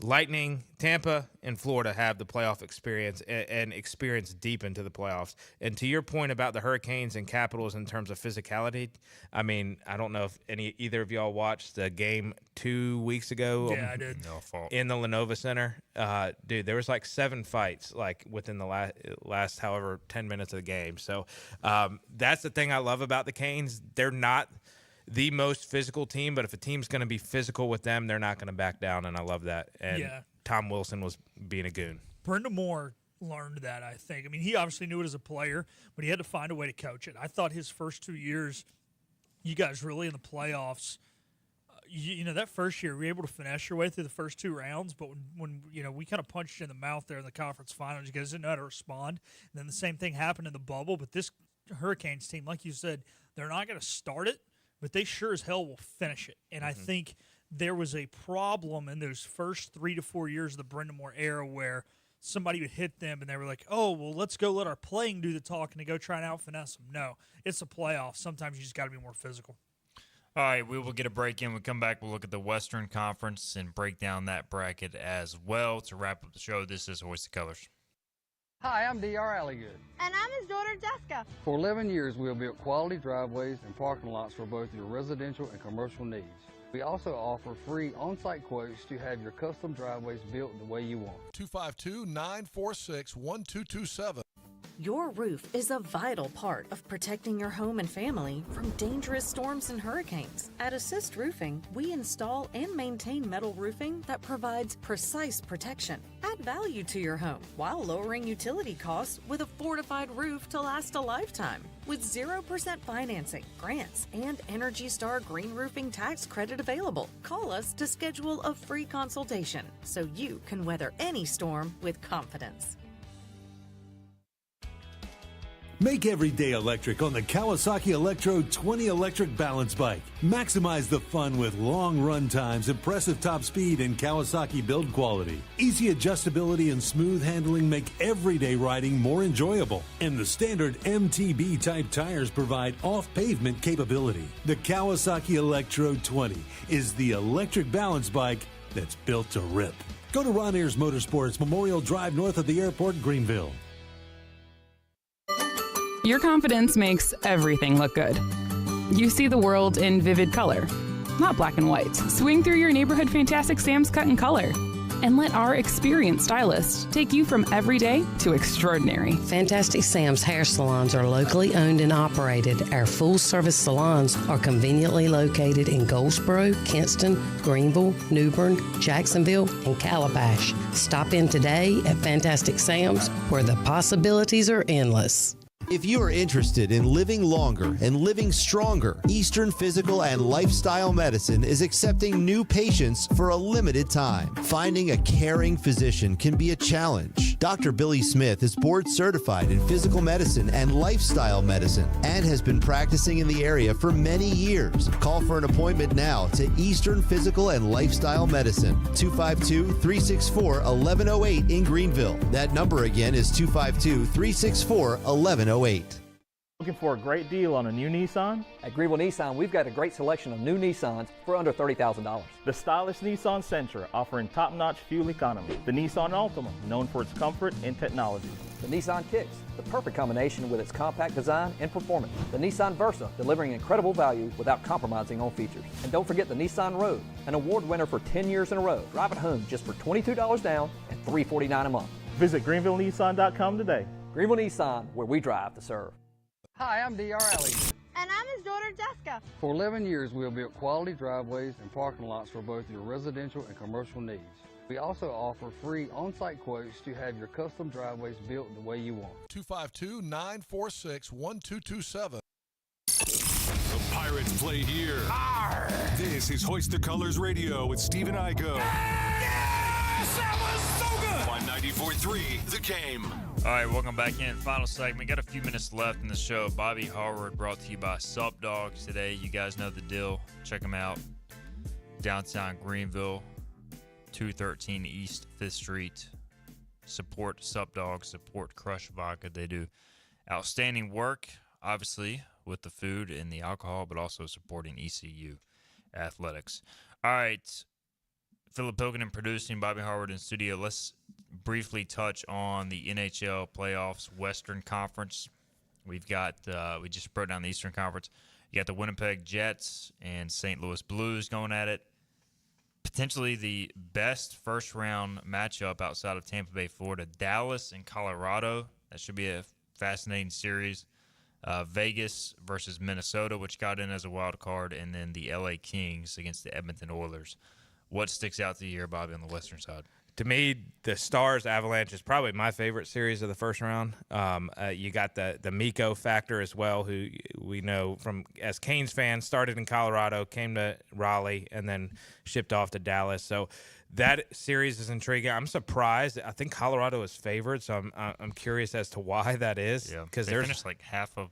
Lightning, Tampa, and Florida have the playoff experience and experience deep into the playoffs. And to your point about the Hurricanes and Capitals in terms of physicality, I mean, I don't know if either of y'all watched the game 2 weeks ago. Yeah, I did. No fault. In the Lenovo Center. Dude, there was like 7 fights like within the last however 10 minutes of the game. So that's the thing I love about the Canes. They're not the most physical team, but if a team's going to be physical with them, they're not going to back down, and I love that. And yeah. Tom Wilson was being a goon. Brendan Moore learned that, I think. I mean, he obviously knew it as a player, but he had to find a way to coach it. I thought his first 2 years, you guys really in the playoffs, that first year, we were able to finesse your way through the first 2 rounds, but when we kind of punched you in the mouth there in the conference finals, you guys didn't know how to respond. And then the same thing happened in the bubble, but this Hurricanes team, like you said, they're not going to start it, but they sure as hell will finish it. And I think there was a problem in those first 3 to 4 years of the Brendan Moore era where somebody would hit them and they were like, oh, well, let's go let our playing do the talking and go try and out-finesse them. No, it's a playoff. Sometimes you just got to be more physical. All right, we will get a break in. When we come back, we'll look at the Western Conference and break down that bracket as well. To wrap up the show, this is Hoist the Colors. Hi, I'm D.R. Alligood. And I'm his daughter, Jessica. For 11 years, we have built quality driveways and parking lots for both your residential and commercial needs. We also offer free on-site quotes to have your custom driveways built the way you want. 252-946-1227. Your roof is a vital part of protecting your home and family from dangerous storms and hurricanes. At Assist Roofing, we install and maintain metal roofing that provides precise protection. Add value to your home while lowering utility costs with a fortified roof to last a lifetime. With 0% financing, grants, and Energy Star Green Roofing tax credit available. Call us to schedule a free consultation so you can weather any storm with confidence. Make every day electric on the Kawasaki Electro 20 electric balance bike. Maximize the fun with long run times, impressive top speed, and Kawasaki build quality. Easy adjustability and smooth handling make everyday riding more enjoyable. And the standard MTB type tires provide off-pavement capability. The Kawasaki Electro 20 is the electric balance bike that's built to rip. Go to Ron Ayers Motorsports, Memorial Drive north of the airport, Greenville. Your confidence makes everything look good. You see the world in vivid color, not black and white. Swing through your neighborhood Fantastic Sam's Cut in Color and let our experienced stylists take you from everyday to extraordinary. Fantastic Sam's hair salons are locally owned and operated. Our full-service salons are conveniently located in Goldsboro, Kinston, Greenville, New Bern, Jacksonville, and Calabash. Stop in today at Fantastic Sam's, where the possibilities are endless. If you are interested in living longer and living stronger, Eastern Physical and Lifestyle Medicine is accepting new patients for a limited time. Finding a caring physician can be a challenge. Dr. Billy Smith is board certified in physical medicine and lifestyle medicine and has been practicing in the area for many years. Call for an appointment now to Eastern Physical and Lifestyle Medicine, 252-364-1108 in Greenville. That number again is 252-364-1108. Looking for a great deal on a new Nissan? At Greenville Nissan, we've got a great selection of new Nissans for under $30,000. The stylish Nissan Sentra, offering top-notch fuel economy. The Nissan Altima, known for its comfort and technology. The Nissan Kicks, the perfect combination with its compact design and performance. The Nissan Versa, delivering incredible value without compromising on features. And don't forget the Nissan Rogue, an award winner for 10 years in a row. Drive it home just for $22 down and $349 a month. Visit GreenvilleNissan.com today. Greenville Nissan, where we drive to serve. Hi, I'm D.R. Alligood. And I'm his daughter, Jessica. For 11 years, we have built quality driveways and parking lots for both your residential and commercial needs. We also offer free on-site quotes to have your custom driveways built the way you want. 252-946-1227. The Pirates play here. Arr! This is Hoist the Colors Radio with Stephen Igo. Yes, that was so good. On 94.3, The Game. All right, welcome back in. Final segment. Got a few minutes left in the show. Bobby Harward brought to you by Sup Dogs today. You guys know the deal. Check them out. Downtown Greenville, 213 East 5th Street. Support Sup Dogs. Support Crush Vodka. They do outstanding work, obviously, with the food and the alcohol, but also supporting ECU athletics. All right. Philip Pilkington producing, Bobby Harward in studio. Let's briefly touch on the NHL Playoffs Western Conference. We've got, we just broke down the Eastern Conference. You got the Winnipeg Jets and St. Louis Blues going at it. Potentially the best first-round matchup outside of Tampa Bay, Florida. Dallas and Colorado. That should be a fascinating series. Vegas versus Minnesota, which got in as a wild card, and then the LA Kings against the Edmonton Oilers. What sticks out to you here, Bobby, on the Western side? To me, the Stars Avalanche is probably my favorite series of the first round. You got the Mikko factor as well, who we know from as Canes fans, started in Colorado, came to Raleigh, and then shipped off to Dallas. So that series is intriguing. I'm surprised. I think Colorado is favored, so I'm curious as to why that is. Yeah, because they finished like half a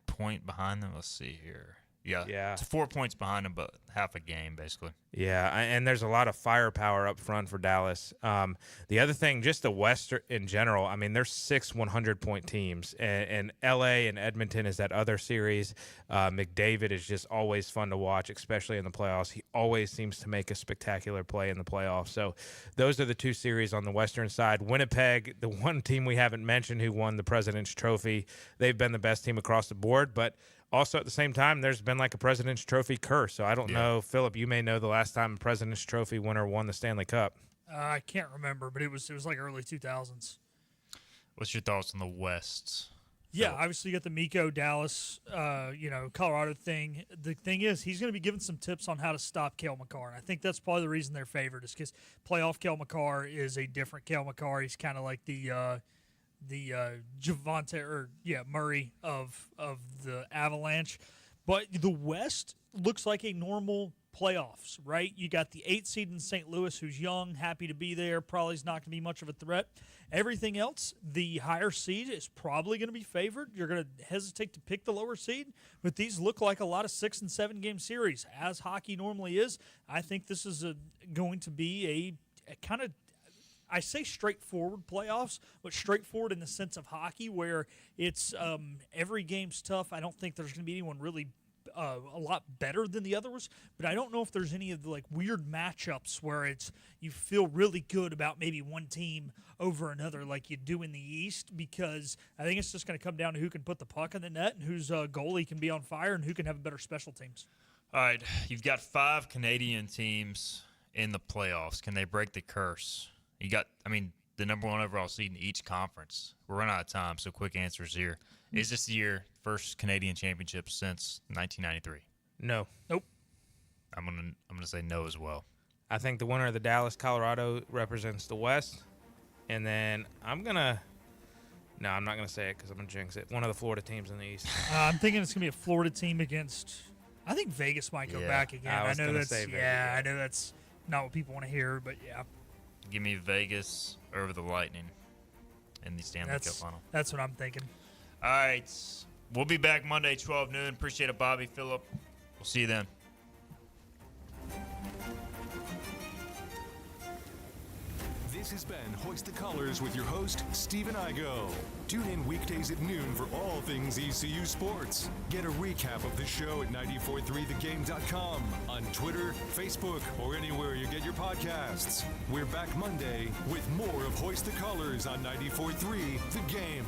point behind them. Let's see here. Yeah. It's 4 points behind them, but half a game, basically. Yeah, and there's a lot of firepower up front for Dallas. The other thing, just the West in general, I mean, there's 6 100-point teams, and L.A. and Edmonton is that other series. McDavid is just always fun to watch, especially in the playoffs. He always seems to make a spectacular play in the playoffs. So those are the 2 series on the Western side. Winnipeg, the one team we haven't mentioned who won the President's Trophy, they've been the best team across the board, but also, at the same time, there's been like a President's Trophy curse. So I don't know, Philip, you may know the last time a President's Trophy winner won the Stanley Cup. I can't remember, but it was like early 2000s. What's your thoughts on the West? Yeah, obviously you got the Mikko, Dallas, Colorado thing. The thing is, he's going to be giving some tips on how to stop Cale Makar. And I think that's probably the reason they're favored is because playoff Cale Makar is a different Cale Makar. He's kind of like the Murray of the Avalanche. But the West looks like a normal playoffs, right? You got the 8th seed in St. Louis who's young, happy to be there, probably is not going to be much of a threat. Everything else, the higher seed is probably going to be favored. You're going to hesitate to pick the lower seed, but these look like a lot of 6 and 7 game series, as hockey normally is. I think this is going to be a kind of, I say straightforward playoffs, but straightforward in the sense of hockey where it's every game's tough. I don't think there's going to be anyone really a lot better than the others, but I don't know if there's any of the like weird matchups where it's you feel really good about maybe one team over another like you do in the East, because I think it's just going to come down to who can put the puck in the net and whose goalie can be on fire and who can have better special teams. All right, you've got 5 Canadian teams in the playoffs. Can they break the curse? You got, the number 1 overall seed in each conference. We're running out of time, so quick answers here. Is this the year first Canadian championship since 1993? No. Nope. I'm gonna say no as well. I think the winner of the Dallas, Colorado represents the West, and then I'm not gonna say it because I'm gonna jinx it. One of the Florida teams in the East. I'm thinking it's gonna be a Florida team against. I think Vegas might go back again. I know that's not what people want to hear, but yeah. Give me Vegas over the Lightning in the Stanley Cup final. That's what I'm thinking. All right. We'll be back Monday, 12 noon. Appreciate it, Bobby, Phillip. We'll see you then. This has been Hoist the Colors with your host, Stephen Igo. Tune in weekdays at noon for all things ECU sports. Get a recap of the show at 943thegame.com, on Twitter, Facebook, or anywhere you get your podcasts. We're back Monday with more of Hoist the Colors on 943 The Game.